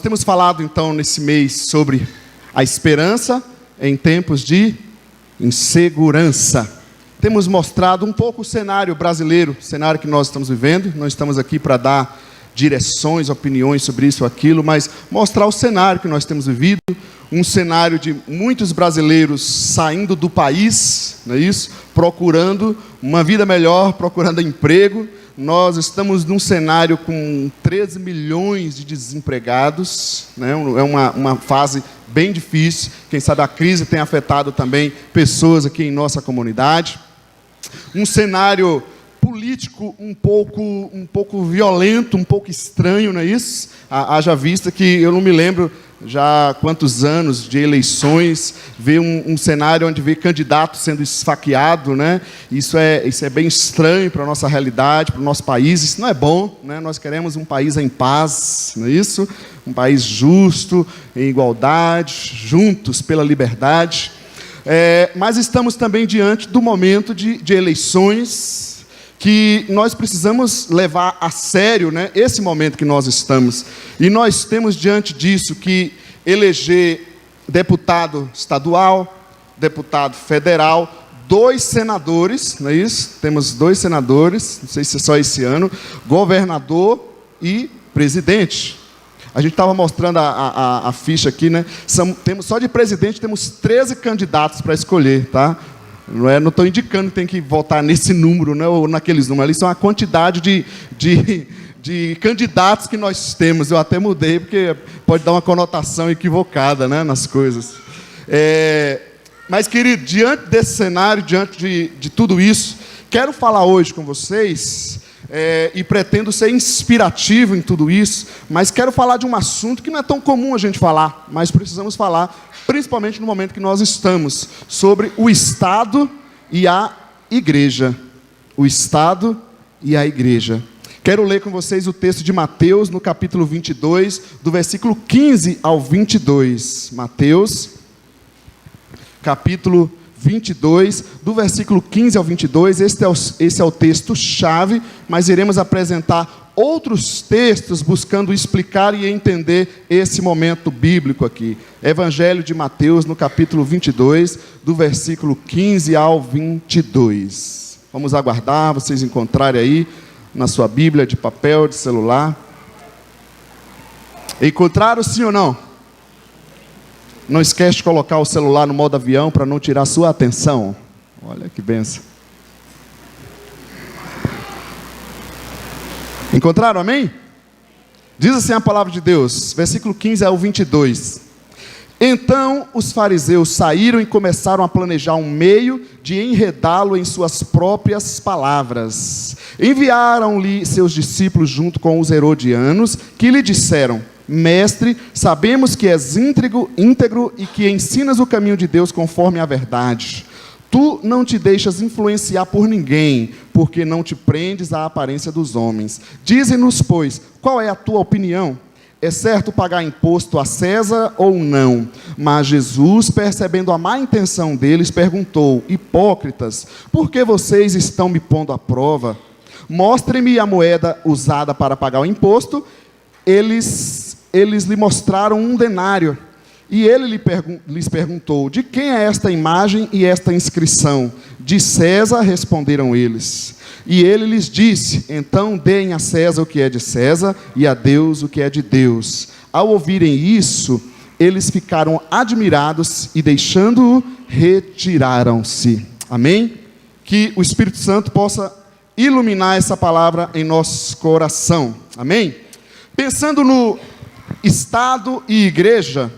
Temos falado então nesse mês sobre a esperança em tempos de insegurança. Temos mostrado um pouco o cenário brasileiro, o cenário que nós estamos vivendo. Não estamos aqui para dar direções, opiniões sobre isso ou aquilo, mas mostrar o cenário que nós temos vivido, um cenário de muitos brasileiros saindo do país, não é isso? Procurando uma vida melhor, procurando emprego. Nós estamos num cenário com 13 milhões de desempregados, né? É uma fase bem difícil. Quem sabe a crise tem afetado também pessoas aqui em nossa comunidade. Um cenário político um pouco violento, um pouco estranho, não é isso? Haja vista que eu não me lembro já há quantos anos de eleições, ver um cenário onde vê candidato sendo esfaqueado, né? Isso é bem estranho para a nossa realidade, para o nosso país. Isso não é bom, né? Nós queremos um país em paz, não é isso? Um país justo, em igualdade, juntos pela liberdade. Mas estamos também diante do momento de eleições, que nós precisamos levar a sério, né, esse momento que nós estamos. E nós temos diante disso que eleger deputado estadual, deputado federal, 2 senadores, não é isso? Temos 2 senadores, não sei se é só esse ano, governador e presidente. A gente estava mostrando a ficha aqui, né? Só de presidente temos 13 candidatos para escolher, tá? Não estou indicando que tem que votar nesse número, né, ou naqueles números. Ali são a quantidade de candidatos que nós temos. Eu até mudei, porque pode dar uma conotação equivocada, né, nas coisas. Mas, querido, diante desse cenário, diante de tudo isso, quero falar hoje com vocês, e pretendo ser inspirativo em tudo isso, mas quero falar de um assunto que não é tão comum a gente falar, mas precisamos falar, principalmente no momento que nós estamos, sobre o Estado e a Igreja. O Estado e a Igreja. Quero ler com vocês o texto de Mateus, no capítulo 22, do versículo 15 ao 22. Mateus, capítulo 22, do versículo 15 ao 22. Esse é o texto-chave, mas iremos apresentar outros textos buscando explicar e entender esse momento bíblico aqui. Evangelho de Mateus, no capítulo 22, do versículo 15 ao 22. Vamos aguardar vocês encontrarem aí na sua Bíblia, de papel, de celular. Encontraram, sim ou não? Não esquece de colocar o celular no modo avião para não tirar sua atenção. Olha que benção. Encontraram, amém? Diz assim a palavra de Deus, versículo 15 ao 22. Então os fariseus saíram e começaram a planejar um meio de enredá-lo em suas próprias palavras. Enviaram-lhe seus discípulos junto com os herodianos, que lhe disseram: Mestre, sabemos que és íntegro e que ensinas o caminho de Deus conforme a verdade. Tu não te deixas influenciar por ninguém, porque não te prendes à aparência dos homens. Dize-nos, pois, qual é a tua opinião? É certo pagar imposto a César ou não? Mas Jesus, percebendo a má intenção deles, perguntou: Hipócritas, por que vocês estão me pondo à prova? Mostrem-me a moeda usada para pagar o imposto. Eles lhe mostraram um denário. E ele lhes perguntou: de quem é esta imagem e esta inscrição? De César, responderam eles. E ele lhes disse: então deem a César o que é de César e a Deus o que é de Deus. Ao ouvirem isso, eles ficaram admirados e, deixando-o, retiraram-se. Amém? Que o Espírito Santo possa iluminar essa palavra em nosso coração. Amém? Pensando no Estado e Igreja,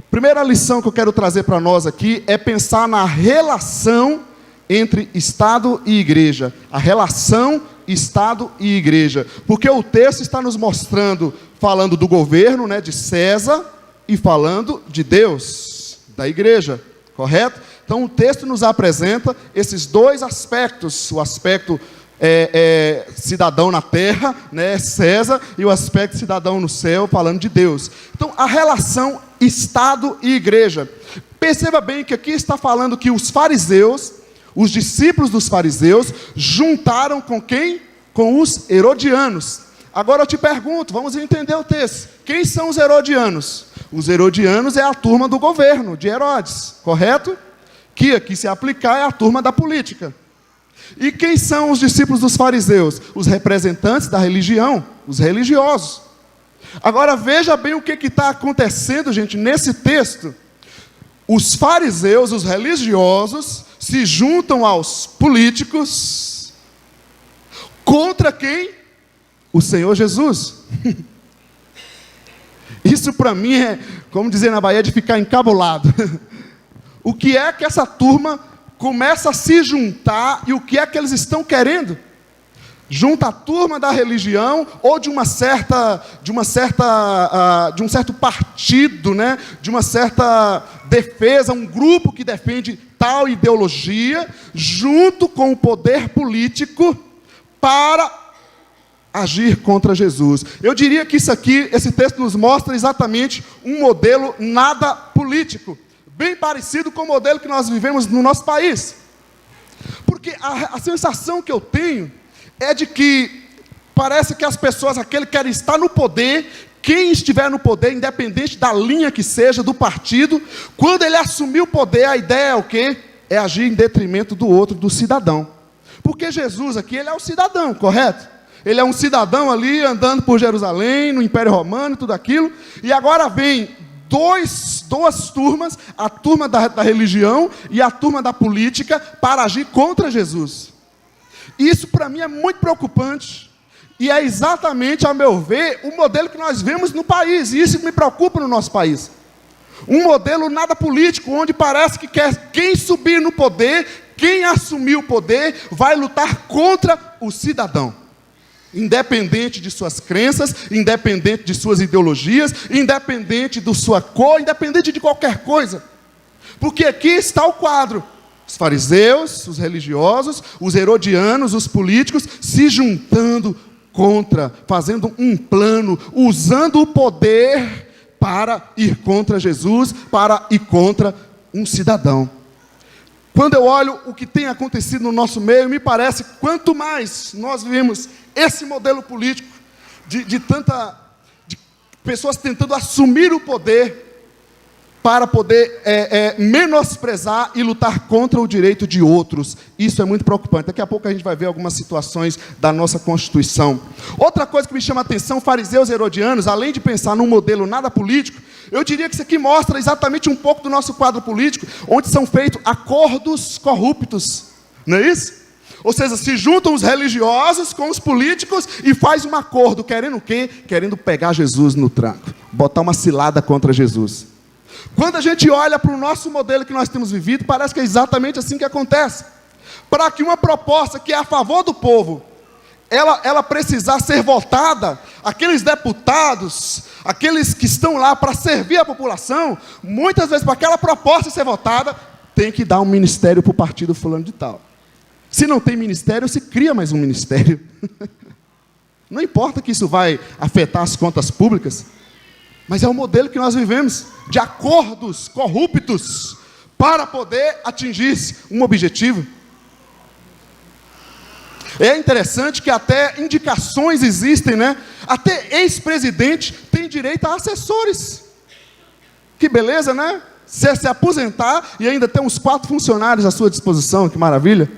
primeira lição que eu quero trazer para nós aqui é pensar na relação entre Estado e Igreja. A relação Estado e Igreja. Porque o texto está nos mostrando, falando do governo, né, de César, e falando de Deus, da Igreja. Correto? Então o texto nos apresenta esses 2 aspectos. O aspecto cidadão na terra, né, César, e o aspecto cidadão no céu, falando de Deus. Então, a relação Estado e Igreja. Perceba bem que aqui está falando que os fariseus, os discípulos dos fariseus, juntaram com quem? Com os herodianos. Agora eu te pergunto, vamos entender o texto. Quem são os herodianos? Os herodianos é a turma do governo, de Herodes, correto? Que aqui se aplicar é a turma da política. E quem são os discípulos dos fariseus? Os representantes da religião, os religiosos. Agora veja bem o que está acontecendo, gente, nesse texto. Os fariseus, os religiosos, se juntam aos políticos contra quem? O Senhor Jesus. Isso para mim é, como dizer na Bahia, de ficar encabulado. O que é que essa turma começa a se juntar e o que é que eles estão querendo? Junta a turma da religião ou de um certo partido, né? De uma certa defesa, um grupo que defende tal ideologia, junto com o poder político para agir contra Jesus. Eu diria que esse texto nos mostra exatamente um modelo nada político, bem parecido com o modelo que nós vivemos no nosso país. Porque a sensação que eu tenho é de que parece que as pessoas, aquele que quer estar no poder, quem estiver no poder, independente da linha que seja, do partido, quando ele assumir o poder, a ideia é o quê? É agir em detrimento do outro, do cidadão. Porque Jesus aqui, ele é o cidadão, correto? Ele é um cidadão ali, andando por Jerusalém, no Império Romano, tudo aquilo, e agora vem duas turmas, a turma da religião e a turma da política, para agir contra Jesus. Isso para mim é muito preocupante, e é exatamente, a meu ver, o modelo que nós vemos no país, e isso me preocupa no nosso país. Um modelo nada político, onde parece que quem subir no poder, quem assumir o poder, vai lutar contra o cidadão. Independente de suas crenças, independente de suas ideologias, independente da sua cor, independente de qualquer coisa. Porque aqui está o quadro. Os fariseus, os religiosos, os herodianos, os políticos, se juntando contra, fazendo um plano, usando o poder para ir contra Jesus, para ir contra um cidadão. Quando eu olho o que tem acontecido no nosso meio, me parece que quanto mais nós vemos esse modelo político, de pessoas tentando assumir o poder, para poder menosprezar e lutar contra o direito de outros. Isso é muito preocupante. Daqui a pouco a gente vai ver algumas situações da nossa Constituição. Outra coisa que me chama a atenção, fariseus e herodianos, além de pensar num modelo nada político, eu diria que isso aqui mostra exatamente um pouco do nosso quadro político, onde são feitos acordos corruptos. Não é isso? Ou seja, se juntam os religiosos com os políticos e faz um acordo, querendo o quê? Querendo pegar Jesus no tranco, botar uma cilada contra Jesus. Quando a gente olha para o nosso modelo que nós temos vivido, parece que é exatamente assim que acontece. Para que uma proposta que é a favor do povo, ela precisar ser votada, aqueles deputados, aqueles que estão lá para servir a população, muitas vezes para aquela proposta ser votada, tem que dar um ministério para o partido fulano de tal. Se não tem ministério, se cria mais um ministério. Não importa que isso vai afetar as contas públicas, mas é o modelo que nós vivemos, de acordos corruptos, para poder atingir um objetivo. É interessante que até indicações existem, né? Até ex-presidente tem direito a assessores. Que beleza, né? Você se aposentar e ainda ter uns 4 funcionários à sua disposição, que maravilha.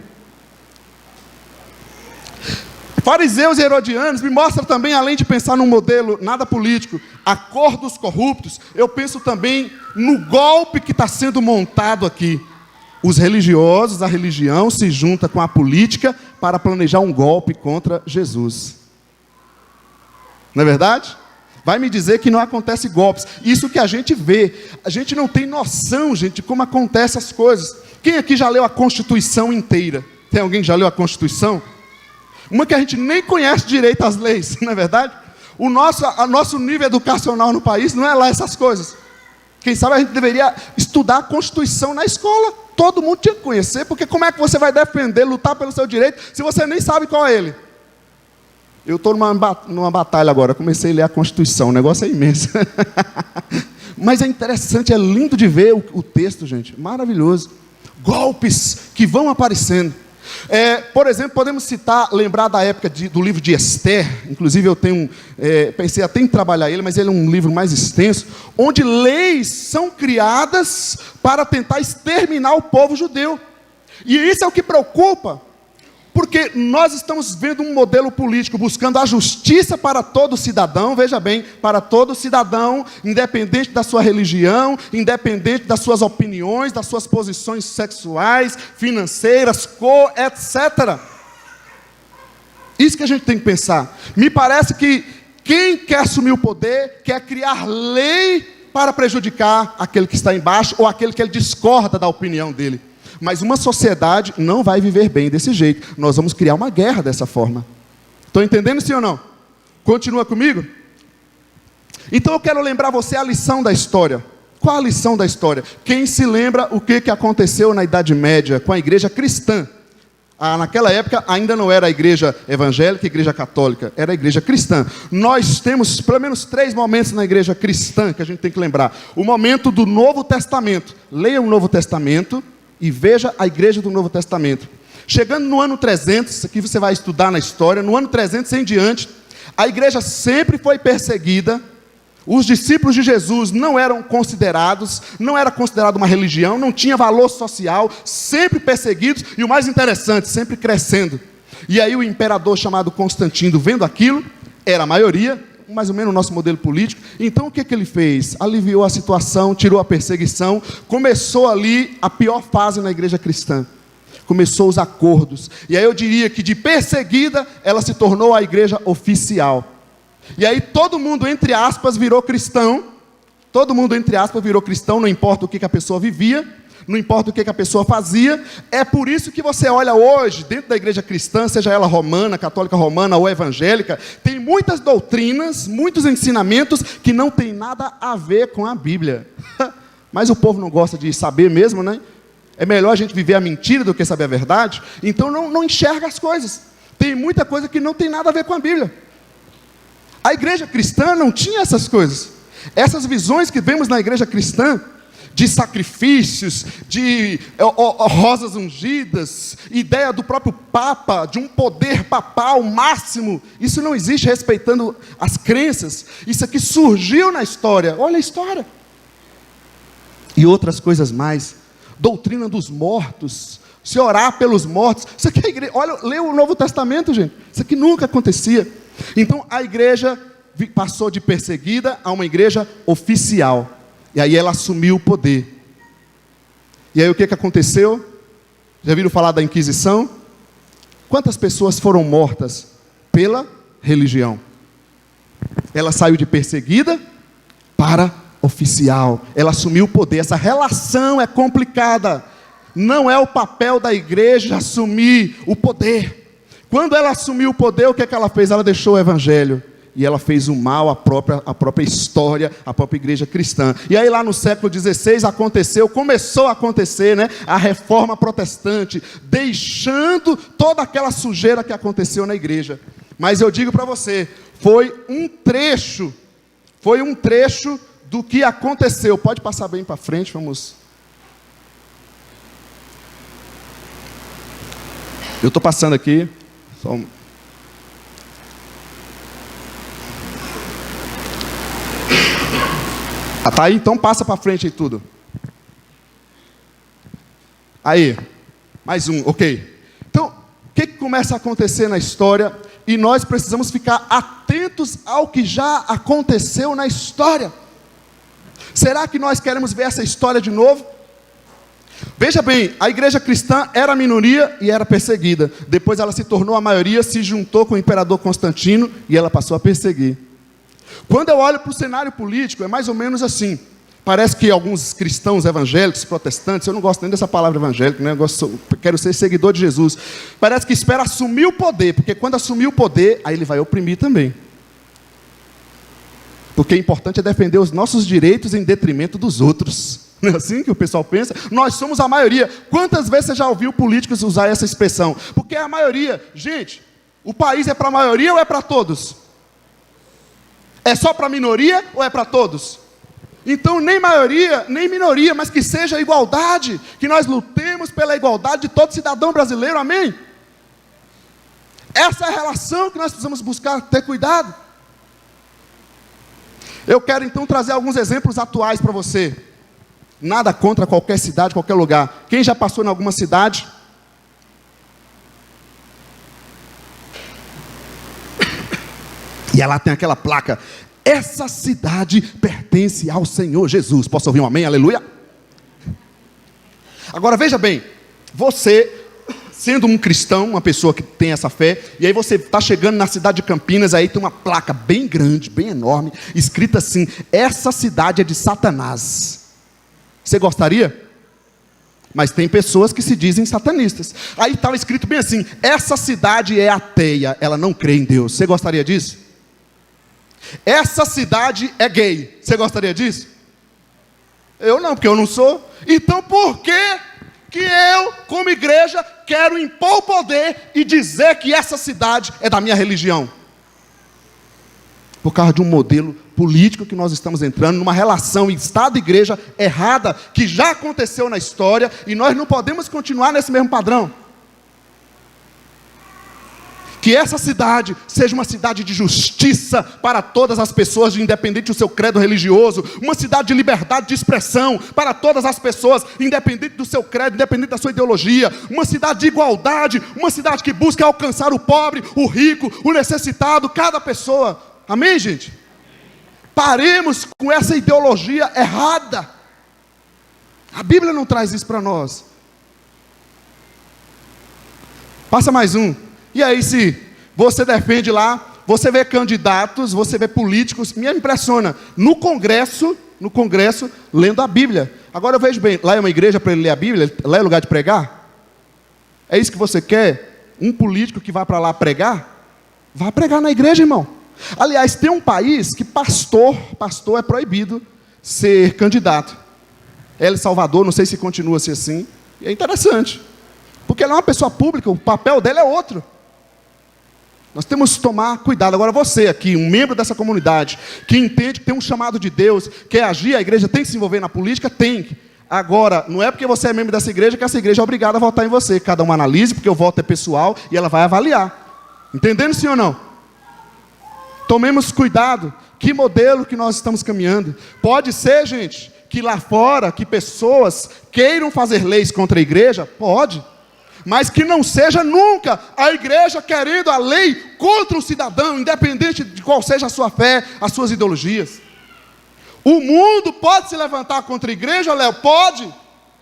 Fariseus e herodianos me mostram também, além de pensar num modelo nada político, acordos corruptos, eu penso também no golpe que está sendo montado aqui. Os religiosos, a religião, se junta com a política para planejar um golpe contra Jesus. Não é verdade? Vai me dizer que não acontece golpes. Isso que a gente vê. A gente não tem noção, gente, de como acontecem as coisas. Quem aqui já leu a Constituição inteira? Tem alguém que já leu a Constituição? Uma que a gente nem conhece direito as leis, não é verdade? O nosso nível educacional no país não é lá essas coisas. Quem sabe a gente deveria estudar a Constituição na escola. Todo mundo tinha que conhecer, porque como é que você vai defender, lutar pelo seu direito, se você nem sabe qual é ele? Eu estou numa batalha agora, comecei a ler a Constituição, o negócio é imenso. Mas é interessante, é lindo de ver o texto, gente, maravilhoso. Golpes que vão aparecendo. Por exemplo, podemos lembrar da época do livro de Esther. Inclusive eu pensei até em trabalhar ele, mas ele é um livro mais extenso, onde leis são criadas para tentar exterminar o povo judeu. E isso é o que preocupa, porque nós estamos vendo um modelo político buscando a justiça para todo cidadão, veja bem, para todo cidadão, independente da sua religião, independente das suas opiniões, das suas posições sexuais, financeiras, cor, etc. Isso que a gente tem que pensar. Me parece que quem quer assumir o poder quer criar lei para prejudicar aquele que está embaixo ou aquele que ele discorda da opinião dele. Mas uma sociedade não vai viver bem desse jeito. Nós vamos criar uma guerra dessa forma. Estão entendendo, sim ou não? Continua comigo? Então eu quero lembrar você a lição da história. Qual a lição da história? Quem se lembra o que aconteceu na Idade Média com a igreja cristã? Naquela época ainda não era a igreja evangélica e a igreja católica, era a igreja cristã. Nós temos pelo menos 3 momentos na igreja cristã que a gente tem que lembrar. O momento do Novo Testamento. Leia o Novo Testamento e veja a igreja do Novo Testamento. Chegando no ano 300, isso aqui você vai estudar na história, no ano 300 em diante, a igreja sempre foi perseguida. Os discípulos de Jesus não eram considerados, não era considerado uma religião, não tinha valor social, sempre perseguidos, e o mais interessante, sempre crescendo. E aí o imperador chamado Constantino, vendo aquilo, era a maioria, mais ou menos o nosso modelo político. Então o que ele fez? Aliviou a situação, tirou a perseguição, começou ali a pior fase na igreja cristã. Começou os acordos. E aí eu diria que de perseguida, ela se tornou a igreja oficial. E aí todo mundo, entre aspas, virou cristão. Todo mundo, entre aspas, virou cristão, não importa o que a pessoa vivia, não importa o que a pessoa fazia. É por isso que você olha hoje, dentro da igreja cristã, seja ela romana, católica romana ou evangélica, tem muitas doutrinas, muitos ensinamentos que não tem nada a ver com a Bíblia. Mas o povo não gosta de saber mesmo, né? É melhor a gente viver a mentira do que saber a verdade. Então não enxerga as coisas. Tem muita coisa que não tem nada a ver com a Bíblia. A igreja cristã não tinha essas coisas. Essas visões que vemos na igreja cristã, de sacrifícios, de rosas ungidas, ideia do próprio Papa, de um poder papal máximo, isso não existe, respeitando as crenças. Isso aqui surgiu na história, olha a história. E outras coisas mais, doutrina dos mortos, se orar pelos mortos, isso aqui é igreja, olha, lê o Novo Testamento, gente, isso aqui nunca acontecia. Então a igreja passou de perseguida a uma igreja oficial. E aí ela assumiu o poder. E aí o que aconteceu? Já viram falar da Inquisição? Quantas pessoas foram mortas pela religião? Ela saiu de perseguida para oficial. Ela assumiu o poder. Essa relação é complicada. Não é o papel da igreja assumir o poder. Quando ela assumiu o poder, o que ela fez? Ela deixou o evangelho. E ela fez o mal à própria história, à própria igreja cristã. E aí lá no século XVI começou a acontecer, né, a reforma protestante, deixando toda aquela sujeira que aconteceu na igreja. Mas eu digo para você, foi um trecho do que aconteceu. Pode passar bem para frente, vamos. Eu estou passando aqui, só um... tá aí? Então passa para frente aí tudo. Aí, mais um, ok. Então, o que começa a acontecer na história? E nós precisamos ficar atentos ao que já aconteceu na história. Será que nós queremos ver essa história de novo? Veja bem, a igreja cristã era minoria e era perseguida. Depois ela se tornou a maioria, se juntou com o imperador Constantino e ela passou a perseguir. Quando eu olho para o cenário político, é mais ou menos assim. Parece que alguns cristãos evangélicos, protestantes, eu não gosto nem dessa palavra evangélico, né? Quero ser seguidor de Jesus. Parece que espera assumir o poder, porque quando assumir o poder, aí ele vai oprimir também. Porque o importante é defender os nossos direitos em detrimento dos outros. Não é assim que o pessoal pensa? Nós somos a maioria. Quantas vezes você já ouviu políticos usar essa expressão? Porque é a maioria. Gente, o país é para a maioria ou é para todos? É só para a minoria ou é para todos? Então, nem maioria, nem minoria, mas que seja igualdade, que nós lutemos pela igualdade de todo cidadão brasileiro, amém? Essa é a relação que nós precisamos buscar, ter cuidado. Eu quero então trazer alguns exemplos atuais para você. Nada contra qualquer cidade, qualquer lugar. Quem já passou em alguma cidade? E lá tem aquela placa: essa cidade pertence ao Senhor Jesus. Posso ouvir um amém? Aleluia? Agora veja bem, você, sendo um cristão, uma pessoa que tem essa fé, e aí você está chegando na cidade de Campinas, aí tem uma placa bem grande, bem enorme, escrita assim: essa cidade é de Satanás. Você gostaria? Mas tem pessoas que se dizem satanistas. Aí estava escrito bem assim: essa cidade é ateia, ela não crê em Deus. Você gostaria disso? Essa cidade é gay. Você gostaria disso? Eu não, porque eu não sou. Então por que eu, como igreja, quero impor o poder e dizer que essa cidade é da minha religião? Por causa de um modelo político que nós estamos entrando, numa relação Estado e igreja errada, que já aconteceu na história, e nós não podemos continuar nesse mesmo padrão. Que essa cidade seja uma cidade de justiça para todas as pessoas, independente do seu credo religioso. Uma cidade de liberdade de expressão para todas as pessoas, independente do seu credo, independente da sua ideologia. Uma cidade de igualdade, uma cidade que busca alcançar o pobre, o rico, o necessitado, cada pessoa. Amém, gente? Paremos com essa ideologia errada. A Bíblia não traz isso para nós. Passa mais um. E aí, se você defende lá, você vê candidatos, você vê políticos, me impressiona, no Congresso, lendo a Bíblia. Agora eu vejo bem, lá é uma igreja para ele ler a Bíblia, lá é lugar de pregar? É isso que você quer? Um político que vá para lá pregar? Vá pregar na igreja, irmão. Aliás, tem um país que pastor é proibido ser candidato. El Salvador, não sei se continua assim. É interessante, porque ela é uma pessoa pública, o papel dela é outro. Nós temos que tomar cuidado. Agora você aqui, um membro dessa comunidade, que entende que tem um chamado de Deus, quer agir, a igreja tem que se envolver na política? Tem. Agora, não é porque você é membro dessa igreja que essa igreja é obrigada a votar em você. Cada um analise, porque o voto é pessoal e ela vai avaliar. Entendendo, sim ou não? Tomemos cuidado. Que modelo que nós estamos caminhando? Pode ser, gente, que lá fora, que pessoas queiram fazer leis contra a igreja? Pode. Mas que não seja nunca a igreja querendo a lei contra o cidadão, independente de qual seja a sua fé, as suas ideologias. O mundo pode se levantar contra a igreja, Léo? Pode.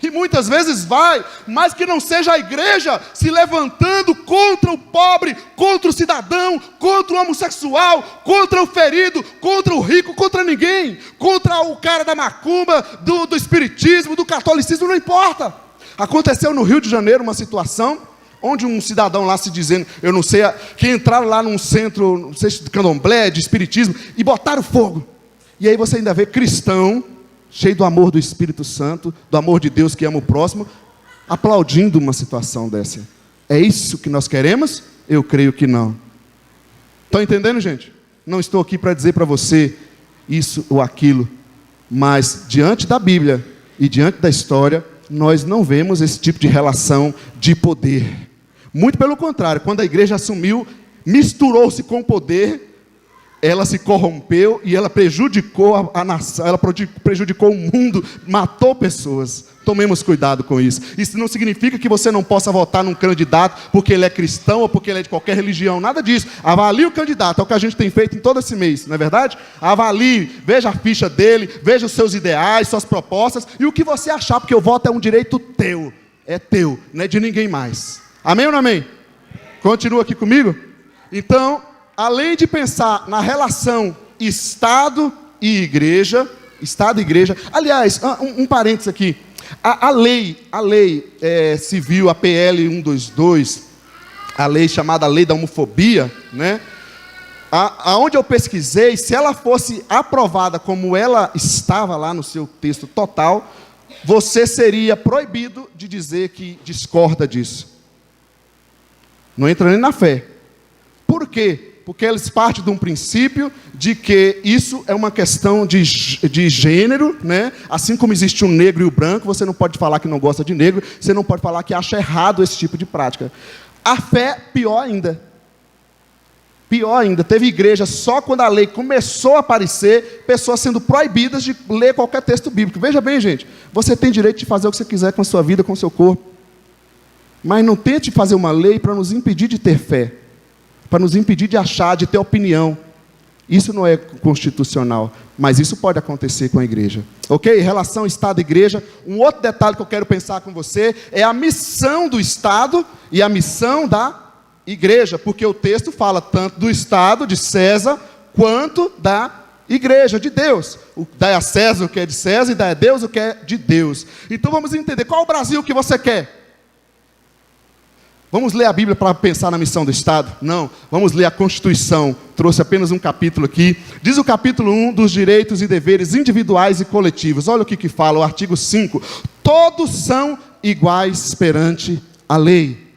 E muitas vezes vai, mas que não seja a igreja se levantando contra o pobre, contra o cidadão, contra o homossexual, contra o ferido, contra o rico, contra ninguém, contra o cara da macumba, do espiritismo, do catolicismo, não importa. Aconteceu no Rio de Janeiro uma situação onde um cidadão lá se dizendo, eu não sei, que entraram lá num centro, não sei se de candomblé, de espiritismo, e botaram fogo. E aí você ainda vê cristão, cheio do amor do Espírito Santo, do amor de Deus que ama o próximo, aplaudindo uma situação dessa. É isso que nós queremos? Eu creio que não. Estão entendendo, gente? Não estou aqui para dizer para você isso ou aquilo, mas diante da Bíblia e diante da história, nós não vemos esse tipo de relação de poder. Muito pelo contrário, quando a igreja assumiu, misturou-se com o poder, ela se corrompeu e ela prejudicou a nação, ela prejudicou o mundo, matou pessoas. Tomemos cuidado com isso. Isso não significa que você não possa votar num candidato porque ele é cristão ou porque ele é de qualquer religião, nada disso. Avalie o candidato, é o que a gente tem feito em todo esse mês, não é verdade? Avalie, veja a ficha dele, veja os seus ideais, suas propostas e o que você achar, porque o voto é um direito teu, é teu, não é de ninguém mais. Amém ou não amém? Continua aqui comigo? Então, além de pensar na relação Estado e igreja, aliás, um parênteses aqui, a lei civil, a PL 122, a lei chamada Lei da Homofobia, né? Aonde eu pesquisei, se ela fosse aprovada como ela estava lá no seu texto total, você seria proibido de dizer que discorda disso. Não entra nem na fé. Por quê? Porque eles partem de um princípio de que isso é uma questão de gênero, né? Assim como existe o negro e o branco, você não pode falar que não gosta de negro, você não pode falar que acha errado esse tipo de prática. A fé, pior ainda. Pior ainda, teve igreja só quando a lei começou a aparecer, pessoas sendo proibidas de ler qualquer texto bíblico. Veja bem, gente, você tem direito de fazer o que você quiser com a sua vida, com o seu corpo. Mas não tente fazer uma lei para nos impedir de ter fé, para nos impedir de achar, de ter opinião. Isso não é constitucional, mas isso pode acontecer com a igreja. Ok? Em relação ao Estado e igreja, um outro detalhe que eu quero pensar com você é a missão do Estado e a missão da igreja, porque o texto fala tanto do Estado, de César, quanto da igreja, de Deus. Dá a César o que é de César e dá a Deus o que é de Deus. Então vamos entender, qual é o Brasil que você quer? Vamos ler a Bíblia para pensar na missão do Estado? Não, vamos ler a Constituição. Trouxe apenas um capítulo aqui. Diz o capítulo 1 dos direitos e deveres individuais e coletivos. Olha o que fala, o artigo 5. Todos são iguais perante a lei,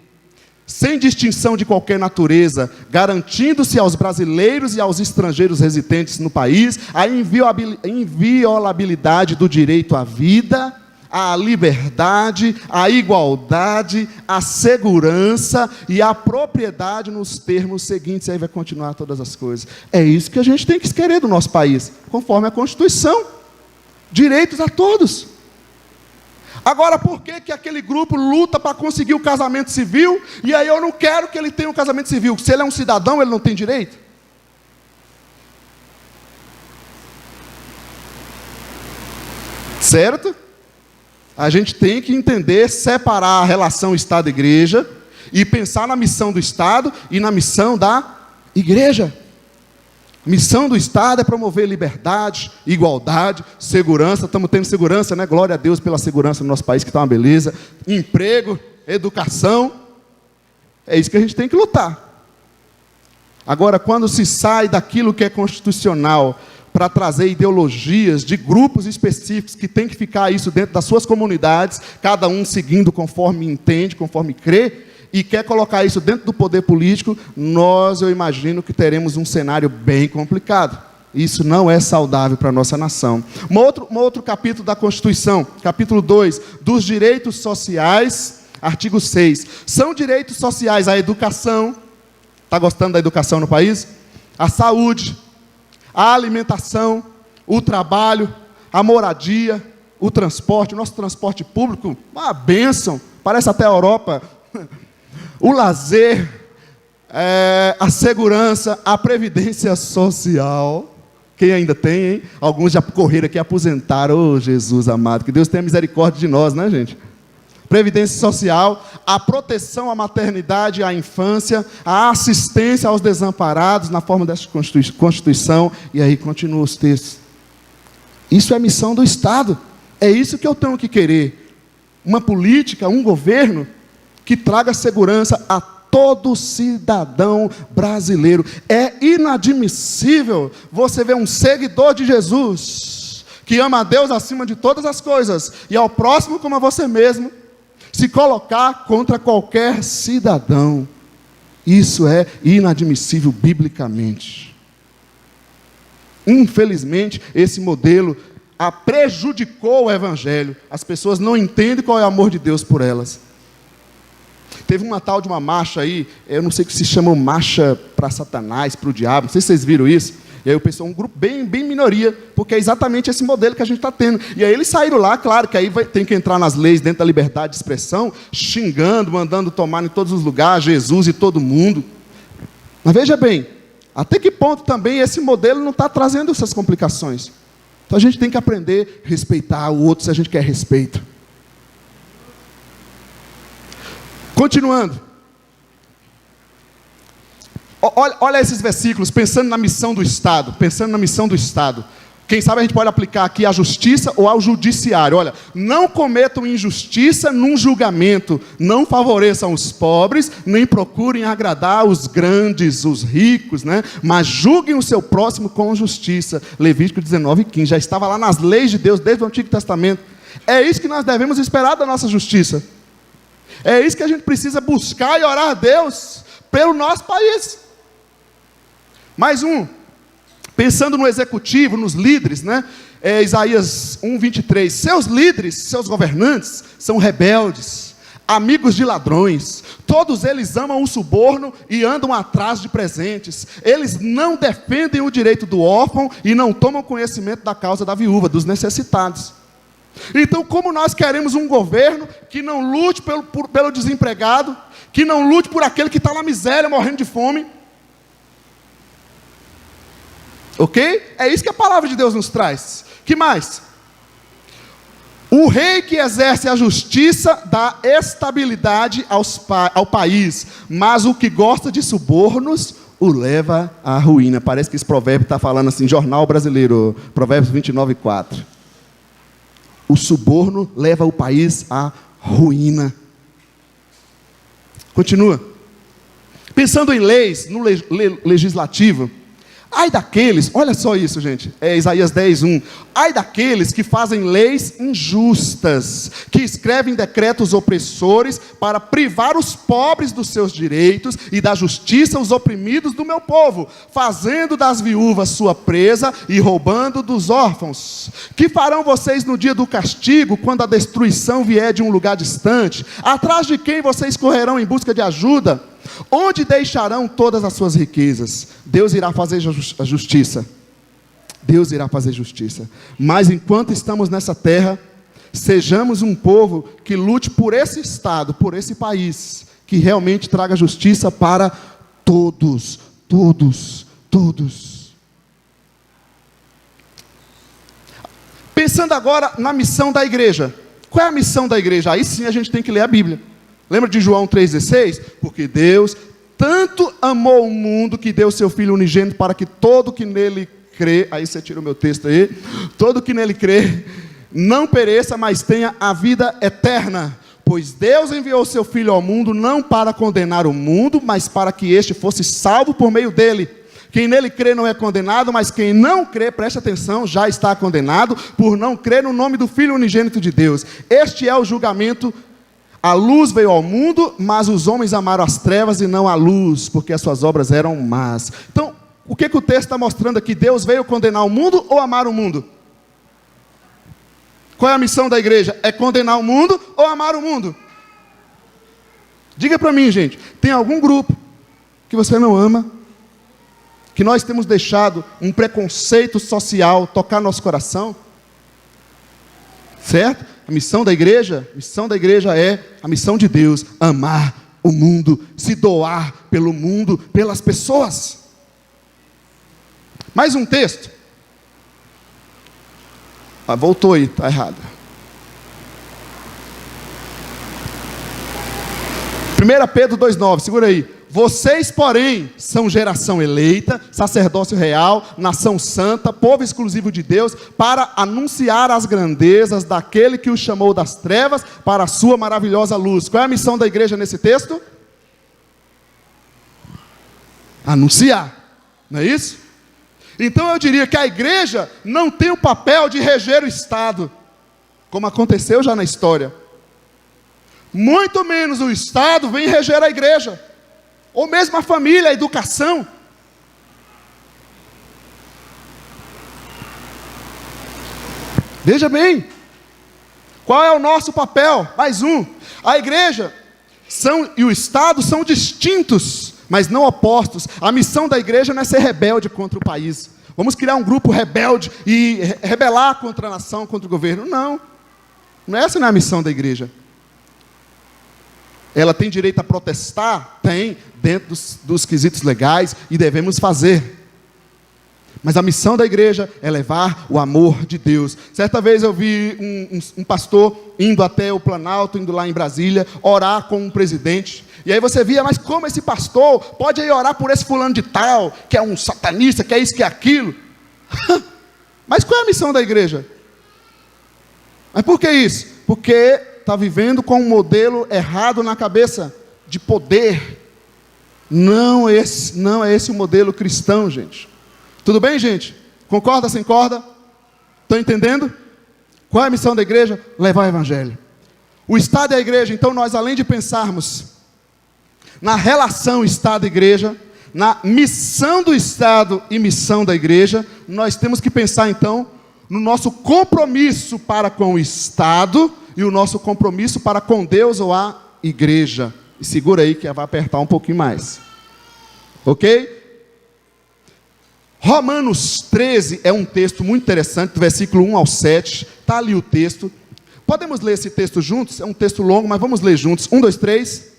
sem distinção de qualquer natureza, garantindo-se aos brasileiros e aos estrangeiros residentes no país a inviolabilidade do direito à vida, a liberdade, a igualdade, a segurança e a propriedade nos termos seguintes. Aí vai continuar todas as coisas. É isso que a gente tem que querer do nosso país, conforme a Constituição. Direitos a todos. Agora, por que aquele grupo luta para conseguir o casamento civil, e aí eu não quero que ele tenha um casamento civil? Se ele é um cidadão, ele não tem direito? Certo? A gente tem que entender, separar a relação Estado-Igreja e pensar na missão do Estado e na missão da igreja. A missão do Estado é promover liberdade, igualdade, segurança. Estamos tendo segurança, né? Glória a Deus pela segurança no nosso país, que está uma beleza. Emprego, educação. É isso que a gente tem que lutar. Agora, quando se sai daquilo que é constitucional para trazer ideologias de grupos específicos que tem que ficar isso dentro das suas comunidades, cada um seguindo conforme entende, conforme crê, e quer colocar isso dentro do poder político, eu imagino que teremos um cenário bem complicado. Isso não é saudável para a nossa nação. Um outro capítulo da Constituição, capítulo 2, dos direitos sociais, artigo 6. São direitos sociais a educação, está gostando da educação no país? A saúde, a alimentação, o trabalho, a moradia, o transporte, o nosso transporte público, uma bênção, parece até a Europa, o lazer, a segurança, a previdência social. Quem ainda tem, hein? Alguns já correram aqui e aposentaram. Oh, Jesus amado, que Deus tenha misericórdia de nós, né, gente? Previdência social, a proteção à maternidade e à infância, a assistência aos desamparados na forma dessa Constituição, e aí continuam os textos. Isso é missão do Estado, é isso que eu tenho que querer. Uma política, um governo que traga segurança a todo cidadão brasileiro. É inadmissível você ver um seguidor de Jesus, que ama a Deus acima de todas as coisas, e ao próximo como a você mesmo, se colocar contra qualquer cidadão. Isso é inadmissível biblicamente. Infelizmente, esse modelo prejudicou o Evangelho. As pessoas não entendem qual é o amor de Deus por elas. Teve uma tal de uma marcha aí, eu não sei o que se chama, marcha para Satanás, para o diabo, não sei se vocês viram isso. E aí o pessoal, um grupo bem minoria, porque é exatamente esse modelo que a gente está tendo. E aí eles saíram lá, claro que aí tem que entrar nas leis dentro da liberdade de expressão, xingando, mandando tomar em todos os lugares, Jesus e todo mundo. Mas veja bem, até que ponto também esse modelo não está trazendo essas complicações? Então a gente tem que aprender a respeitar o outro se a gente quer respeito. Continuando. Olha esses versículos, pensando na missão do Estado, Quem sabe a gente pode aplicar aqui à justiça ou ao judiciário. Olha, não cometam injustiça num julgamento, não favoreçam os pobres, nem procurem agradar os grandes, os ricos, né? Mas julguem o seu próximo com justiça. Levítico 19:15, já estava lá nas leis de Deus desde o Antigo Testamento. É isso que nós devemos esperar da nossa justiça. É isso que a gente precisa buscar e orar a Deus pelo nosso país. Mais um. Pensando no executivo, nos líderes, né? Isaías 1:23. Seus líderes, seus governantes, são rebeldes, amigos de ladrões. Todos eles amam o suborno e andam atrás de presentes. Eles não defendem o direito do órfão e não tomam conhecimento da causa da viúva, dos necessitados. Então, como nós queremos um governo que não lute pelo desempregado, que não lute por aquele que está na miséria, morrendo de fome? Ok? É isso que a palavra de Deus nos traz. Que mais? O rei que exerce a justiça dá estabilidade ao país, mas o que gosta de subornos o leva à ruína. Parece que esse provérbio está falando assim, jornal brasileiro, Provérbios 29:4. O suborno leva o país à ruína. Continua. Pensando em leis, no legislativo, ai daqueles, olha só isso, gente, Isaías 10:1. Ai daqueles que fazem leis injustas, que escrevem decretos opressores para privar os pobres dos seus direitos e da justiça os oprimidos do meu povo, fazendo das viúvas sua presa e roubando dos órfãos. Que farão vocês no dia do castigo, quando a destruição vier de um lugar distante? Atrás de quem vocês correrão em busca de ajuda? Onde deixarão todas as suas riquezas? Deus irá fazer a justiça. Deus irá fazer justiça. Mas enquanto estamos nessa terra, sejamos um povo que lute por esse estado, por esse país, que realmente traga justiça para todos, todos, todos. Pensando agora na missão da igreja. Qual é a missão da igreja? Aí sim a gente tem que ler a Bíblia. Lembra de João 3,16? Porque Deus tanto amou o mundo que deu seu Filho unigênito para que todo que nele crê, aí você tira o meu texto aí, todo que nele crê, não pereça, mas tenha a vida eterna. Pois Deus enviou seu Filho ao mundo, não para condenar o mundo, mas para que este fosse salvo por meio dele. Quem nele crê não é condenado, mas quem não crê, preste atenção, já está condenado, por não crer no nome do Filho unigênito de Deus. Este é o julgamento. A luz veio ao mundo, mas os homens amaram as trevas e não a luz, porque as suas obras eram más. Então, o que o texto está mostrando aqui? Deus veio condenar o mundo ou amar o mundo? Qual é a missão da igreja? É condenar o mundo ou amar o mundo? Diga para mim, gente, tem algum grupo que você não ama? Que nós temos deixado um preconceito social tocar nosso coração? Certo? A missão da igreja é a missão de Deus, amar o mundo, se doar pelo mundo, pelas pessoas. Mais um texto. Voltou aí, está errado. 1 Pedro 2,9, segura aí. Vocês, porém, são geração eleita, sacerdócio real, nação santa, povo exclusivo de Deus, para anunciar as grandezas daquele que os chamou das trevas para a sua maravilhosa luz. Qual é a missão da igreja nesse texto? Anunciar, não é isso? Então eu diria que a igreja não tem o papel de reger o Estado, como aconteceu já na história. Muito menos o Estado vem reger a igreja. Ou mesmo a família, a educação. Veja bem, qual é o nosso papel? Mais um. A igreja e o Estado são distintos, mas não opostos. A missão da igreja não é ser rebelde contra o país. Vamos criar um grupo rebelde e rebelar contra a nação, contra o governo. Não. Essa não é a missão da igreja. Ela tem direito a protestar? Tem, dentro dos quesitos legais, e devemos fazer. Mas a missão da igreja é levar o amor de Deus. Certa vez eu vi um pastor indo até o Planalto, indo lá em Brasília, orar com um presidente. E aí você via, mas como esse pastor pode ir orar por esse fulano de tal, que é um satanista, que é isso, que é aquilo? Mas qual é a missão da igreja? Mas por que isso? Porque está vivendo com um modelo errado na cabeça, de poder. Não é esse o modelo cristão, gente. Tudo bem, gente? Concorda, sem corda? Estão entendendo? Qual é a missão da igreja? Levar o evangelho. O Estado e a igreja, então nós além de pensarmos na relação Estado e igreja, na missão do Estado e missão da igreja, nós temos que pensar então no nosso compromisso para com o Estado e o nosso compromisso para com Deus ou a igreja. E segura aí que vai apertar um pouquinho mais. Ok? Romanos 13 é um texto muito interessante, do versículo 1 ao 7. Está ali o texto. Podemos ler esse texto juntos? É um texto longo, mas vamos ler juntos. 1, 2, 3.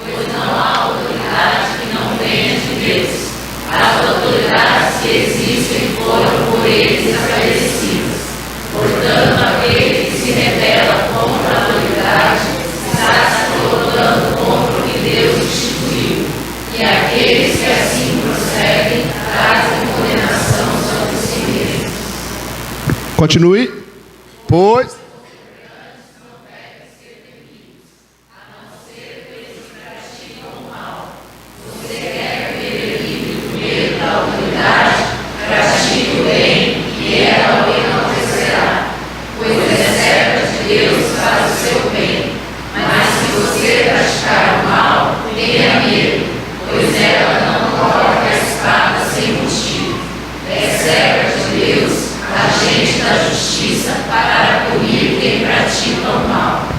Pois não há autoridade que não venha de Deus. As autoridades que existem foram por eles estabelecidas. Portanto, aquele que se rebela contra a autoridade está se colocando contra o que Deus instituiu. E aqueles que assim procedem trazem condenação sobre si mesmos. Continue. Pois.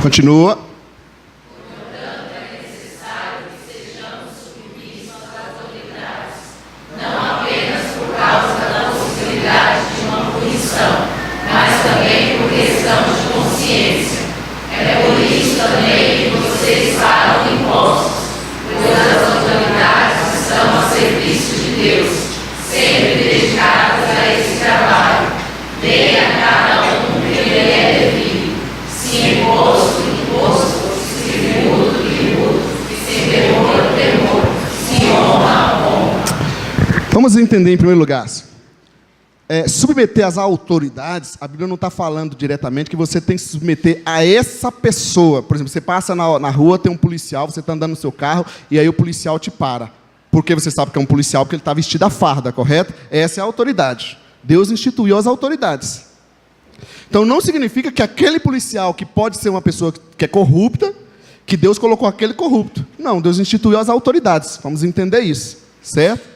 Continua. Portanto, é necessário que sejamos submissos às autoridades, não apenas por causa da possibilidade de uma punição, mas também por questão de consciência. É por isso também que vocês pagam impostos, pois as autoridades estão a serviço de Deus, sempre dedicadas a esse trabalho. Deem a cada um o que lhe é devido. Se imposto, se tributo, se temor, se honra. Vamos entender em primeiro lugar. Submeter às autoridades, a Bíblia não está falando diretamente que você tem que se submeter a essa pessoa. Por exemplo, você passa na rua, tem um policial, você está andando no seu carro, e aí o policial te para. Porque você sabe que é um policial, porque ele está vestido a farda, correto? Essa é a autoridade. Deus instituiu as autoridades. Então não significa que aquele policial, que pode ser uma pessoa que é corrupta, que Deus colocou aquele corrupto. Não, Deus instituiu as autoridades. Vamos entender isso, certo?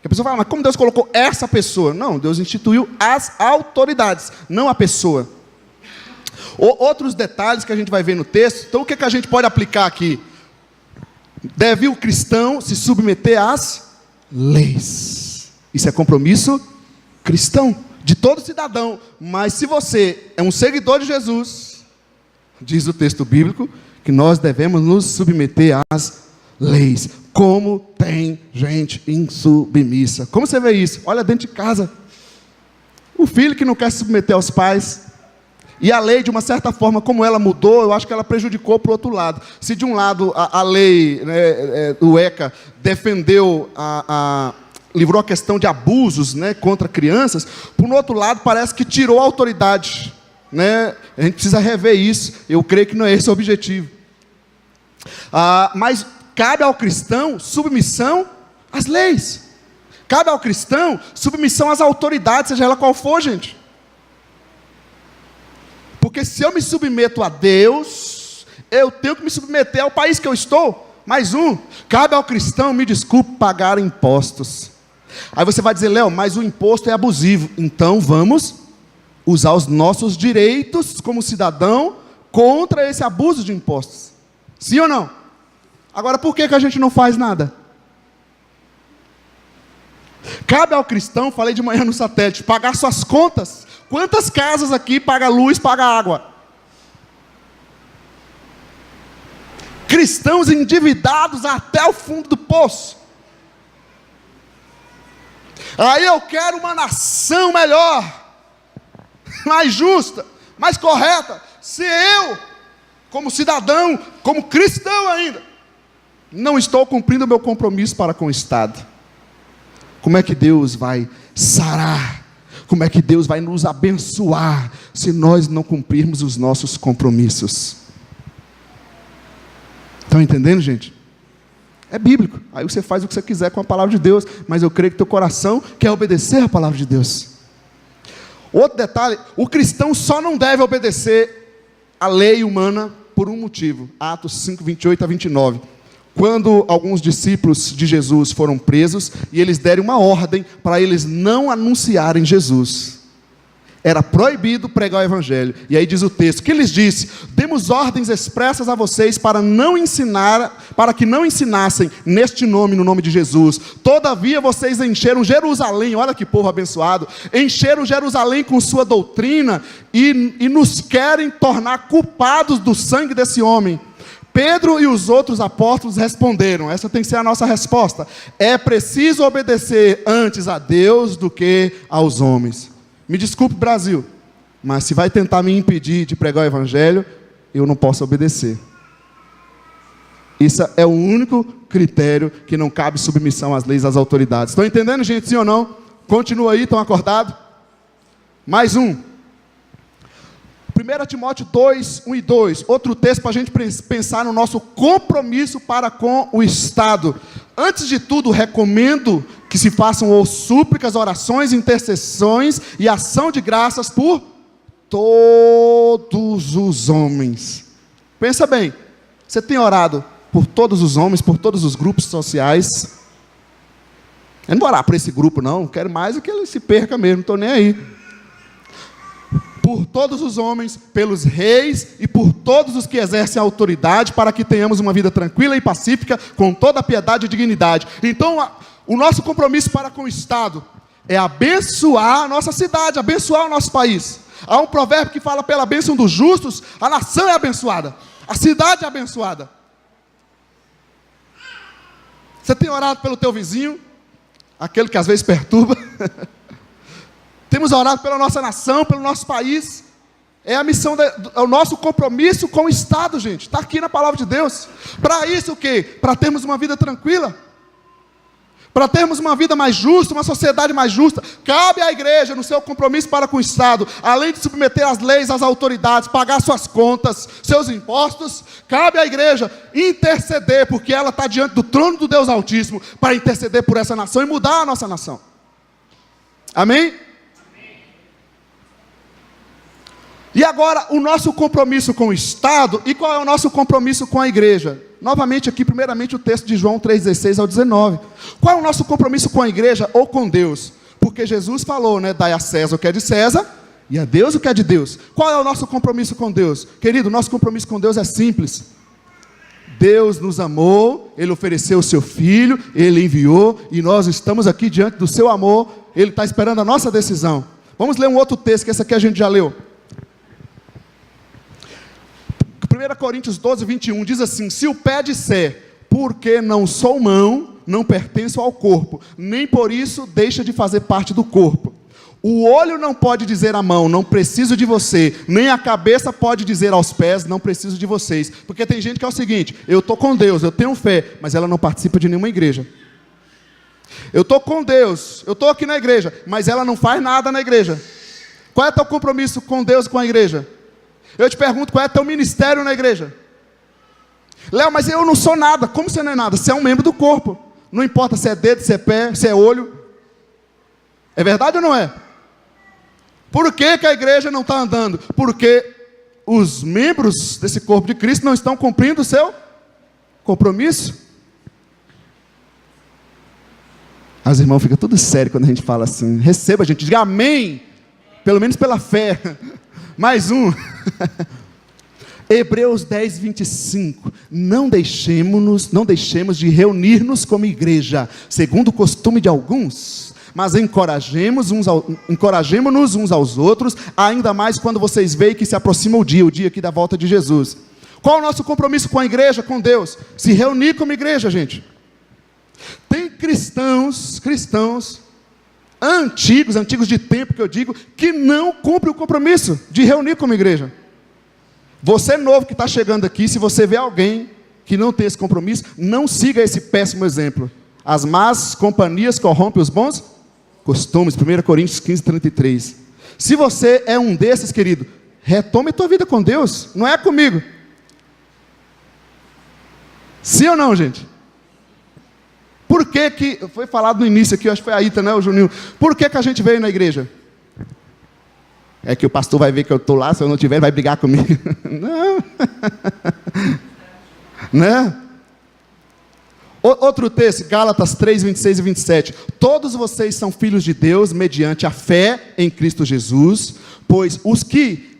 Que a pessoa fala, mas como Deus colocou essa pessoa? Não, Deus instituiu as autoridades, não a pessoa. Outros detalhes que a gente vai ver no texto. Então o que a gente pode aplicar aqui? Deve o cristão se submeter às leis. Isso é compromisso cristão, de todo cidadão. Mas se você é um seguidor de Jesus, diz o texto bíblico, que nós devemos nos submeter às leis. Como tem gente insubmissa. Como você vê isso? Olha dentro de casa. O filho que não quer se submeter aos pais. E a lei, de uma certa forma, como ela mudou, eu acho que ela prejudicou para o outro lado. Se de um lado a lei, do ECA defendeu livrou a questão de abusos, contra crianças, por um outro lado parece que tirou a autoridade, A gente precisa rever isso. Eu creio que não é esse o objetivo. Mas cabe ao cristão submissão às leis. Cabe ao cristão submissão às autoridades, seja ela qual for, gente. Porque se eu me submeto a Deus, eu tenho que me submeter ao país que eu estou. Mais um, cabe ao cristão, me desculpe, pagar impostos. Aí você vai dizer, Léo, mas o imposto é abusivo. Então vamos usar os nossos direitos como cidadão contra esse abuso de impostos. Sim ou não? Agora, por que a gente não faz nada? Cabe ao cristão, falei de manhã no satélite, pagar suas contas. Quantas casas aqui paga luz, paga água? Cristãos endividados até o fundo do poço. Aí eu quero uma nação melhor, mais justa, mais correta. Se eu, como cidadão, como cristão ainda, não estou cumprindo o meu compromisso para com o Estado, como é que Deus vai sarar? Como é que Deus vai nos abençoar se nós não cumprirmos os nossos compromissos? Estão entendendo, gente? É bíblico. Aí você faz o que você quiser com a palavra de Deus, mas eu creio que teu coração quer obedecer a palavra de Deus. Outro detalhe, o cristão só não deve obedecer a lei humana por um motivo. Atos 5, 28 a 29. Quando alguns discípulos de Jesus foram presos, e eles deram uma ordem para eles não anunciarem Jesus. Era proibido pregar o evangelho. E aí diz o texto, que lhes disse: demos ordens expressas a vocês para que não ensinassem neste nome, no nome de Jesus. Todavia vocês encheram Jerusalém, olha que povo abençoado, encheram Jerusalém com sua doutrina e nos querem tornar culpados do sangue desse homem. Pedro e os outros apóstolos responderam, essa tem que ser a nossa resposta: é preciso obedecer antes a Deus do que aos homens. Me desculpe, Brasil, mas se vai tentar me impedir de pregar o evangelho, eu não posso obedecer. Isso é o único critério que não cabe submissão às leis das autoridades. Estão entendendo, gente, sim ou não? Continua aí, estão acordados? Mais um. 1 Timóteo 2, 1 e 2. Outro texto para a gente pensar no nosso compromisso para com o Estado. Antes de tudo, recomendo que se façam súplicas, orações, intercessões e ação de graças por todos os homens. Pensa bem, você tem orado por todos os homens, por todos os grupos sociais? Eu não vou orar por esse grupo, não. Quero mais é que ele se perca mesmo, não estou nem aí. Por todos os homens, pelos reis e por todos os que exercem a autoridade, para que tenhamos uma vida tranquila e pacífica, com toda a piedade e dignidade. Então, o nosso compromisso para com o Estado é abençoar a nossa cidade, abençoar o nosso país. Há um provérbio que fala: pela bênção dos justos, a nação é abençoada, a cidade é abençoada. Você tem orado pelo teu vizinho, aquele que às vezes perturba? Temos orado pela nossa nação, pelo nosso país. É a missão, é o nosso compromisso com o Estado, gente. Está aqui na palavra de Deus. Para isso o quê? Para termos uma vida tranquila. Para termos uma vida mais justa, uma sociedade mais justa. Cabe à igreja, no seu compromisso para com o Estado, além de submeter as leis às autoridades, pagar suas contas, seus impostos, cabe à igreja interceder, porque ela está diante do trono do Deus Altíssimo, para interceder por essa nação e mudar a nossa nação. Amém? E agora, o nosso compromisso com o Estado, e qual é o nosso compromisso com a igreja? Novamente aqui, primeiramente o texto de João 3,16 ao 19. Qual é o nosso compromisso com a igreja ou com Deus? Porque Jesus falou, né, dai a César o que é de César, e a Deus o que é de Deus. Qual é o nosso compromisso com Deus? Querido, o nosso compromisso com Deus é simples. Deus nos amou, Ele ofereceu o seu Filho, Ele enviou, e nós estamos aqui diante do seu amor, Ele está esperando a nossa decisão. Vamos ler um outro texto, que esse aqui a gente já leu. 1 Coríntios 12, 21, diz assim: se o pé disser, porque não sou mão, não pertenço ao corpo, nem por isso deixa de fazer parte do corpo. O olho não pode dizer à mão, não preciso de você, nem a cabeça pode dizer aos pés, não preciso de vocês. Porque tem gente que é o seguinte: eu estou com Deus, eu tenho fé, mas ela não participa de nenhuma igreja. Eu estou com Deus, eu estou aqui na igreja, mas ela não faz nada na igreja. Qual é o teu compromisso com Deus e com a igreja? Eu te pergunto, qual é teu ministério na igreja? Léo, mas eu não sou nada. Como você não é nada? Você é um membro do corpo. Não importa se é dedo, se é pé, se é olho. É verdade ou não é? Por que a igreja não está andando? Porque os membros desse corpo de Cristo não estão cumprindo o seu compromisso. As irmãs ficam tudo sério quando a gente fala assim. Receba, gente, diga amém. Pelo menos pela fé. Mais um. Hebreus 10, 25. Não deixemos de reunir-nos como igreja, segundo o costume de alguns, mas encorajemo-nos uns aos outros, ainda mais quando vocês veem que se aproxima o dia aqui da volta de Jesus. Qual é o nosso compromisso com a igreja, com Deus? Se reunir como igreja, gente. Tem cristãos antigos de tempo que eu digo, que não cumprem o compromisso de reunir como igreja. Você novo que está chegando aqui, se você vê alguém que não tem esse compromisso, não siga esse péssimo exemplo. As más companhias corrompem os bons costumes. 1 Coríntios 15, 33. Se você é um desses, querido, retome a tua vida com Deus, não é comigo. Sim ou não, gente? Por que foi falado no início aqui, acho que foi a Ita, né, o Juninho. Por que a gente veio na igreja? É que o pastor vai ver que eu estou lá, se eu não tiver, ele vai brigar comigo. Não. Né? Outro texto, Gálatas 3, 26 e 27. Todos vocês são filhos de Deus mediante a fé em Cristo Jesus, pois os que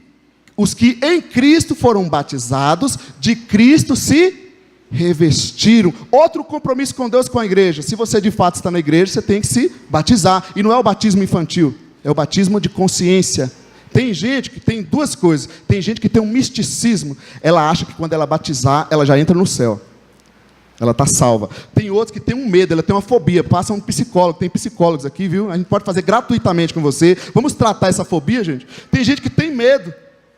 em Cristo foram batizados, de Cristo se revestiram. Outro compromisso com Deus, com a igreja. Se você de fato está na igreja, você tem que se batizar. E não é o batismo infantil, é o batismo de consciência. Tem gente que tem duas coisas. Tem gente que tem um misticismo. Ela acha que quando ela batizar, ela já entra no céu. Ela está salva. Tem outros que tem um medo, ela tem uma fobia. Passa um psicólogo, tem psicólogos aqui, viu? A gente pode fazer gratuitamente com você. Vamos tratar essa fobia, gente? Tem gente que tem medo.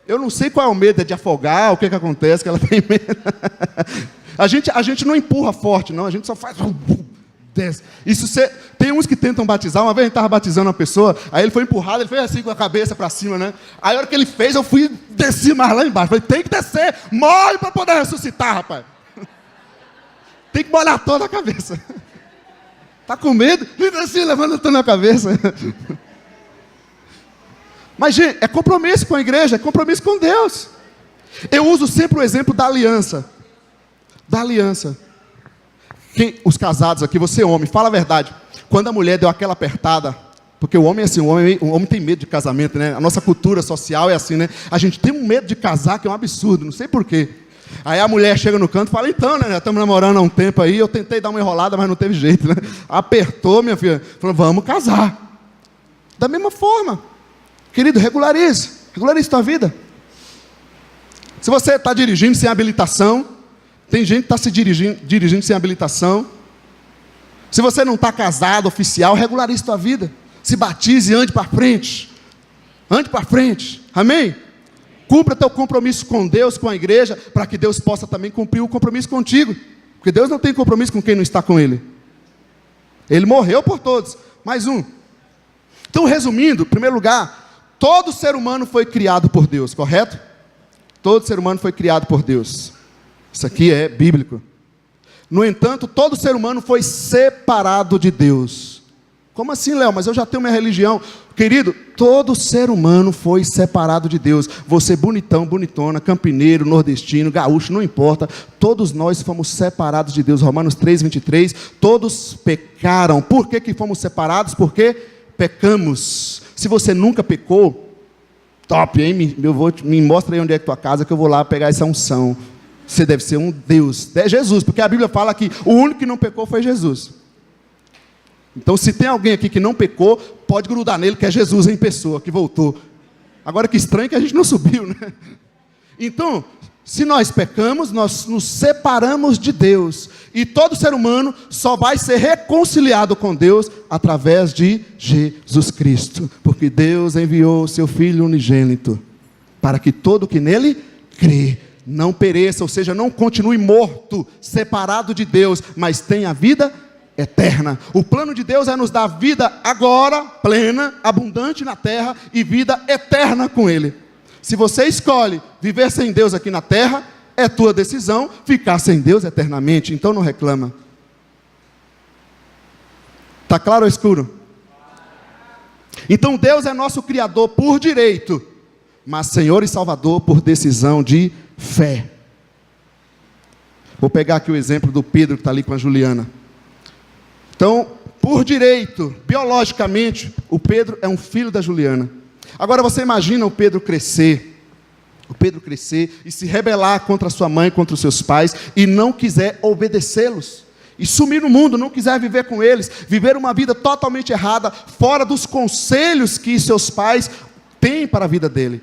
Eu não sei qual é o medo, é de afogar, o que acontece, que ela tem medo. A gente não empurra forte, não. A gente só faz... Desce. Tem uns que tentam batizar. Uma vez a gente estava batizando uma pessoa, aí ele foi empurrado, ele fez assim com a cabeça para cima, né? Aí a hora que ele fez, eu fui descer mais lá embaixo. Falei, tem que descer, morre para poder ressuscitar, rapaz. Tem que molhar toda a cabeça. Tá com medo? Fica assim, levantando a cabeça. Mas, gente, é compromisso com a igreja, é compromisso com Deus. Eu uso sempre o exemplo da aliança. Da aliança. Os casados aqui, você homem, fala a verdade. Quando a mulher deu aquela apertada, porque o homem é assim, o homem tem medo de casamento, né? A nossa cultura social é assim, né? A gente tem um medo de casar que é um absurdo, não sei porquê. Aí a mulher chega no canto e fala, então, né? Já estamos namorando há um tempo aí, eu tentei dar uma enrolada, mas não teve jeito, né? Apertou, minha filha, falou, vamos casar. Da mesma forma, querido, regularize tua vida. Se você está dirigindo sem habilitação, tem gente que está se dirigindo sem habilitação. Se você não está casado, oficial, regularize tua vida. Se batize e ande para frente. Ande para frente. Amém? Cumpra teu compromisso com Deus, com a igreja, para que Deus possa também cumprir o compromisso contigo. Porque Deus não tem compromisso com quem não está com Ele. Ele morreu por todos. Mais um. Então, resumindo, em primeiro lugar, todo ser humano foi criado por Deus, correto? Todo ser humano foi criado por Deus. Isso aqui é bíblico. No entanto, todo ser humano foi separado de Deus. Como assim, Léo? Mas eu já tenho minha religião. Querido, todo ser humano foi separado de Deus. Você bonitão, bonitona, campineiro, nordestino, gaúcho, não importa. Todos nós fomos separados de Deus. Romanos 3, 23. Todos pecaram. Por que fomos separados? Porque pecamos. Se você nunca pecou, top, hein? Me mostra aí onde é que tua casa, que eu vou lá pegar essa unção. Você deve ser um Deus. É Jesus, porque a Bíblia fala que o único que não pecou foi Jesus. Então, se tem alguém aqui que não pecou, pode grudar nele, que é Jesus em pessoa, que voltou. Agora, que estranho que a gente não subiu, né? Então, se nós pecamos, nós nos separamos de Deus. E todo ser humano só vai ser reconciliado com Deus através de Jesus Cristo. Porque Deus enviou o seu Filho unigênito, para que todo que nele crê não pereça, ou seja, não continue morto, separado de Deus, mas tenha vida eterna. O plano de Deus é nos dar vida agora, plena, abundante na terra, e vida eterna com Ele. Se você escolhe viver sem Deus aqui na terra, é tua decisão ficar sem Deus eternamente, então não reclama. Está claro ou escuro? Então Deus é nosso Criador por direito, mas Senhor e Salvador por decisão de fé. Vou pegar aqui o exemplo do Pedro que está ali com a Juliana. Então, por direito, biologicamente, o Pedro é um filho da Juliana. Agora você imagina o Pedro crescer e se rebelar contra sua mãe, contra os seus pais, e não quiser obedecê-los, e sumir no mundo, não quiser viver com eles, viver uma vida totalmente errada, fora dos conselhos que seus pais têm para a vida dele.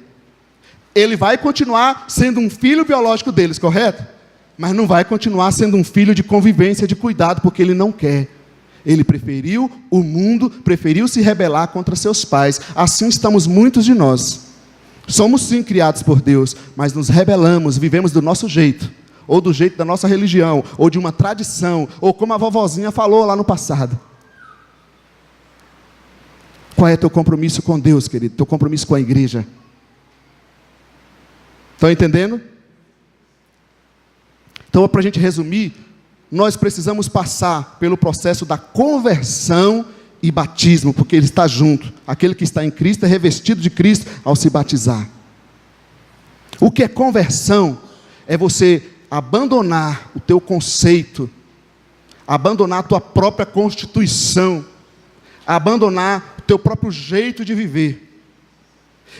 Ele vai continuar sendo um filho biológico deles, correto? Mas não vai continuar sendo um filho de convivência, de cuidado, porque ele não quer. Ele preferiu o mundo, preferiu se rebelar contra seus pais. Assim estamos muitos de nós. Somos sim criados por Deus, mas nos rebelamos, vivemos do nosso jeito, ou do jeito da nossa religião, ou de uma tradição, ou como a vovozinha falou lá no passado. Qual é teu compromisso com Deus, querido? Teu compromisso com a igreja? Estão entendendo? Então, para a gente resumir, nós precisamos passar pelo processo da conversão e batismo, porque ele está junto. Aquele que está em Cristo é revestido de Cristo ao se batizar. O que é conversão? É você abandonar o teu conceito, abandonar a tua própria constituição, abandonar o teu próprio jeito de viver,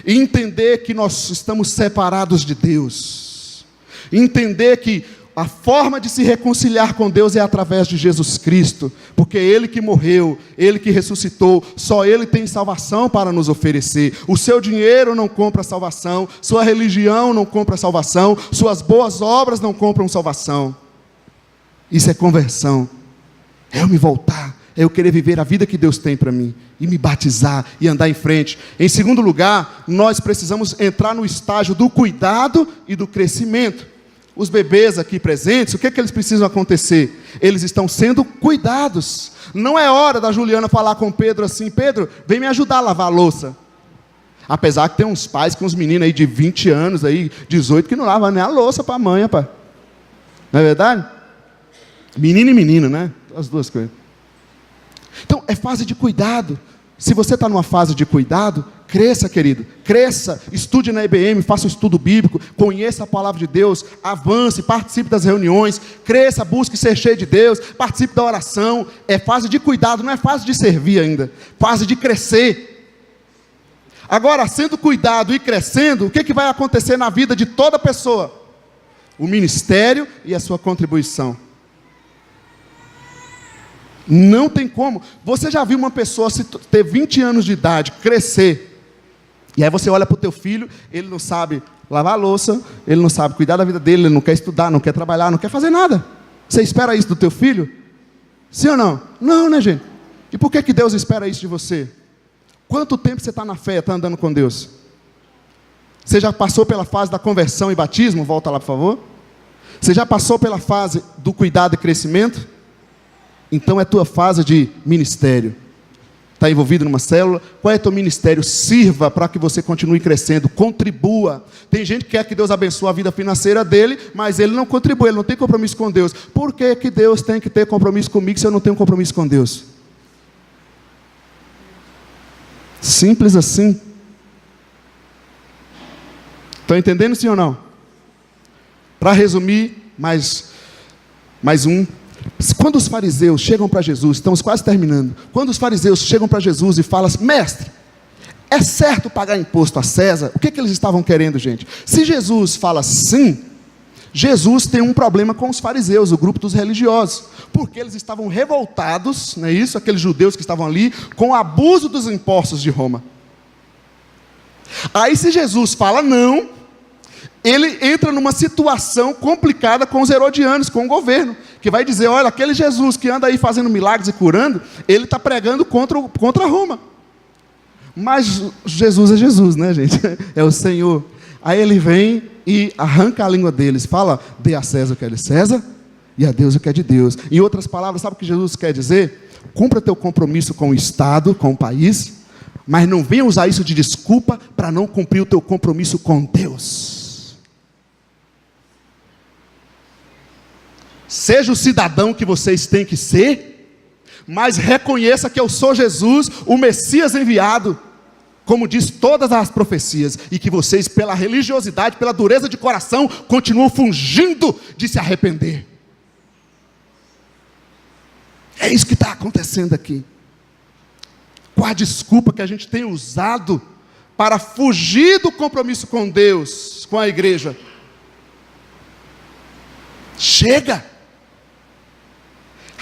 e entender que nós estamos separados de Deus, entender que a forma de se reconciliar com Deus é através de Jesus Cristo, porque é Ele que morreu, Ele que ressuscitou, só Ele tem salvação para nos oferecer. O seu dinheiro não compra salvação, sua religião não compra salvação, suas boas obras não compram salvação. Isso é conversão, é eu me voltar, é eu querer viver a vida que Deus tem para mim, e me batizar, e andar em frente. Em segundo lugar, nós precisamos entrar no estágio do cuidado e do crescimento. Os bebês aqui presentes, o que é que eles precisam acontecer? Eles estão sendo cuidados. Não é hora da Juliana falar com Pedro assim: Pedro, vem me ajudar a lavar a louça. Apesar que tem uns pais com uns meninos aí de 20 anos, aí, 18, que não lavam nem a louça para a mãe, rapaz. Não é verdade? Menino e menino, né? As duas coisas. Então, é fase de cuidado. Se você está numa fase de cuidado, cresça, querido, cresça, estude na IBM, faça um estudo bíblico, conheça a palavra de Deus, avance, participe das reuniões, cresça, busque ser cheio de Deus, participe da oração. É fase de cuidado, não é fase de servir ainda, fase de crescer. Agora, sendo cuidado e crescendo, o que vai acontecer na vida de toda pessoa? O ministério e a sua contribuição. Não tem como. Você já viu uma pessoa ter 20 anos de idade, crescer, e aí você olha para o teu filho, ele não sabe lavar a louça, ele não sabe cuidar da vida dele, ele não quer estudar, não quer trabalhar, não quer fazer nada. Você espera isso do teu filho? Sim ou não? Não, né, gente? E por que Deus espera isso de você? Quanto tempo você está na fé, está andando com Deus? Você já passou pela fase da conversão e batismo? Volta lá, por favor. Você já passou pela fase do cuidado e crescimento? Então é tua fase de ministério. Está envolvido numa célula? Qual é teu ministério? Sirva para que você continue crescendo, contribua. Tem gente que quer que Deus abençoe a vida financeira dele, mas ele não contribui, ele não tem compromisso com Deus. Por que Deus tem que ter compromisso comigo se eu não tenho compromisso com Deus? Simples assim. Estão entendendo, sim ou não? Para resumir, mais um. Quando os fariseus chegam para Jesus, estamos quase terminando. Quando os fariseus chegam para Jesus e falam assim: mestre, é certo pagar imposto a César? O que eles estavam querendo, gente? Se Jesus fala sim, Jesus tem um problema com os fariseus, o grupo dos religiosos, porque eles estavam revoltados, não é isso? Aqueles judeus que estavam ali, com o abuso dos impostos de Roma. Aí se Jesus fala não, ele entra numa situação complicada com os herodianos, com o governo, que vai dizer: olha, aquele Jesus que anda aí fazendo milagres e curando, ele está pregando contra Roma. Mas Jesus é Jesus, né, gente? É o Senhor. Aí ele vem e arranca a língua deles, fala: dê a César o que é de César, e a Deus o que é de Deus. Em outras palavras, sabe o que Jesus quer dizer? Cumpra teu compromisso com o Estado, com o país, mas não venha usar isso de desculpa para não cumprir o teu compromisso com Deus. Seja o cidadão que vocês têm que ser, mas reconheça que eu sou Jesus, o Messias enviado, como diz todas as profecias, e que vocês, pela religiosidade, pela dureza de coração, continuam fugindo de se arrepender. É isso que está acontecendo aqui. Qual a desculpa que a gente tem usado para fugir do compromisso com Deus, com a igreja? Chega!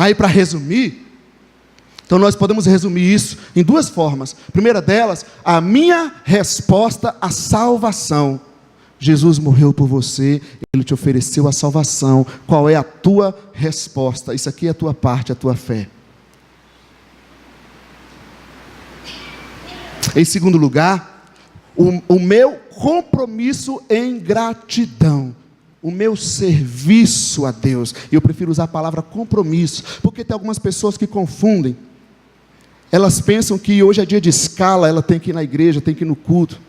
Aí, para resumir, então nós podemos resumir isso em duas formas. A primeira delas, a minha resposta à salvação. Jesus morreu por você, Ele te ofereceu a salvação. Qual é a tua resposta? Isso aqui é a tua parte, a tua fé. Em segundo lugar, o meu compromisso em gratidão. O meu serviço a Deus. E eu prefiro usar a palavra compromisso, porque tem algumas pessoas que confundem. Elas pensam que hoje é dia de escala, ela tem que ir na igreja, tem que ir no culto.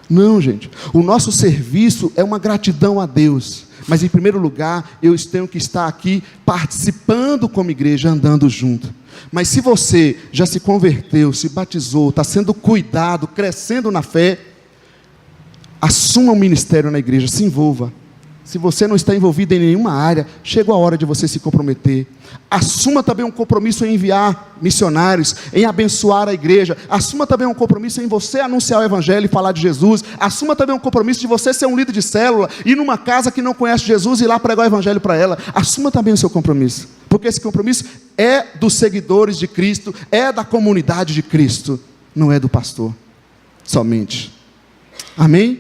Não, gente. O nosso serviço é uma gratidão a Deus. Mas em primeiro lugar, eu tenho que estar aqui participando como igreja, andando junto. Mas se você já se converteu, se batizou, está sendo cuidado, crescendo na fé, assuma um ministério na igreja, se envolva. Se você não está envolvido em nenhuma área, chegou a hora de você se comprometer. Assuma também um compromisso em enviar missionários, em abençoar a igreja. Assuma também um compromisso em você anunciar o evangelho e falar de Jesus. Assuma também um compromisso de você ser um líder de célula, ir numa casa que não conhece Jesus e ir lá pregar o evangelho para ela. Assuma também o seu compromisso, porque esse compromisso é dos seguidores de Cristo, é da comunidade de Cristo, não é do pastor somente. Amém?